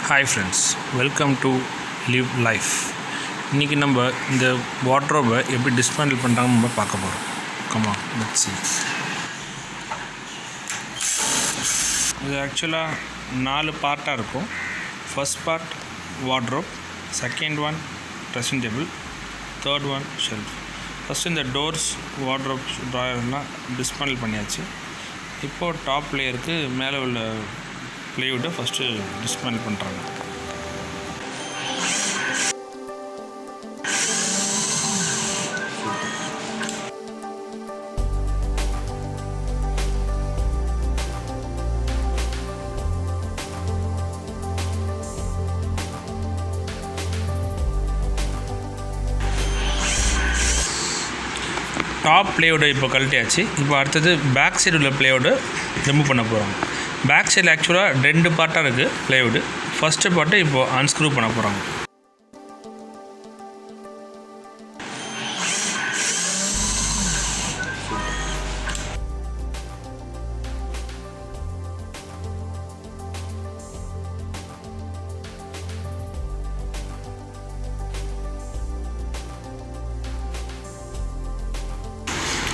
Hi friends, welcome to live life. இன்றைக்கி நம்ம இந்த வார்ட்ரோபை எப்படி டிஸ்மேண்டில் பண்ணுறாங்கன்னு நம்ம பார்க்க போகிறோம். Come on, let's see. இது ஆக்சுவலாக 4 பார்ட்டாக இருக்கும். First part wardrobe, second one dressing table, third one shelf. First இந்த டோர்ஸ், வார்ட்ரோப், ட்ராயர்லாம் டிஸ்மேண்டில் பண்ணியாச்சு. இப்போது டாப் லேயருக்கு மேலே உள்ள ப்ளைவுட்டை ஃபஸ்ட்டு டிஸ்மேண்டில் பண்ணுறாங்க. டாப் ப்ளைவுட்டை இப்போ கழட்டியாச்சு. இப்போ அடுத்தது பேக் சைடு உள்ள ப்ளைவுட்டை ரிமூவ் பண்ண போகிறாங்க. பேக் சைடில் ஆக்சுவலாக 2 பார்ட்டாக இருக்குது ப்ளைவுட். ஃபஸ்ட்டு பார்ட்டு இப்போது அன்ஸ்க்ரூ பண்ண போகிறாங்க.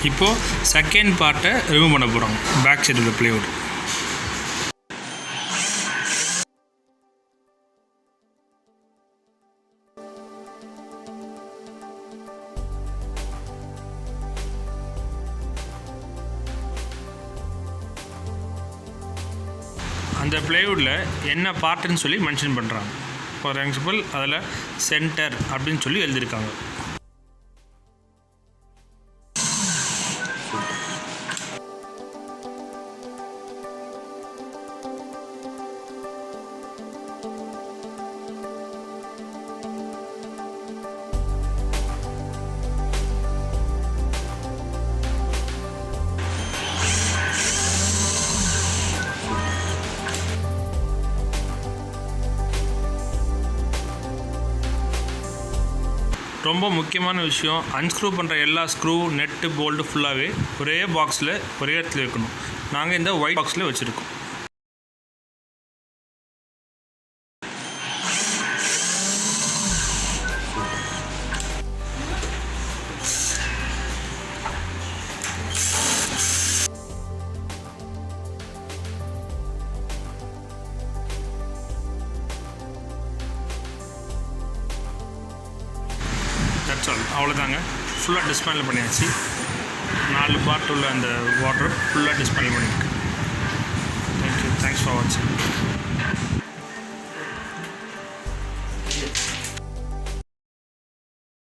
இப்போது செகண்ட் பார்ட்டை ரிமூவ் பண்ண போகிறாங்க. பேக் சைடு உள்ள ப்ளைவுட். அந்த ப்ளைவுட்டில் என்ன பார்ட்டுன்னு சொல்லி மென்ஷன் பண்ணுறாங்க. ஃபார் எக்ஸாம்பிள் அதில் சென்டர் அப்படின்னு சொல்லி எழுதியிருக்காங்க. ரொம்ப முக்கியமான விஷயம், அன்ஸ்க்ரூ பண்ணுற எல்லா ஸ்க்ரூ, நெட்டு, போல்டு ஃபுல்லாகவே ஒரே பாக்ஸில் ஒரே இடத்துல இருக்கணும். நாங்கள் இந்த ஒயிட் பாக்ஸில் வச்சுருக்கோம். அவ்வளோதாங்க, ஃபுல்லாக டிஸ்மேண்டில் பண்ணியாச்சு. 4 பார்ட் உள்ள அந்த வார்ட்ரோப் ஃபுல்லாக டிஸ்மேண்டில் பண்ணியிருக்கு. தேங்க்யூ, தேங்க்ஸ் ஃபார் வாட்சிங்.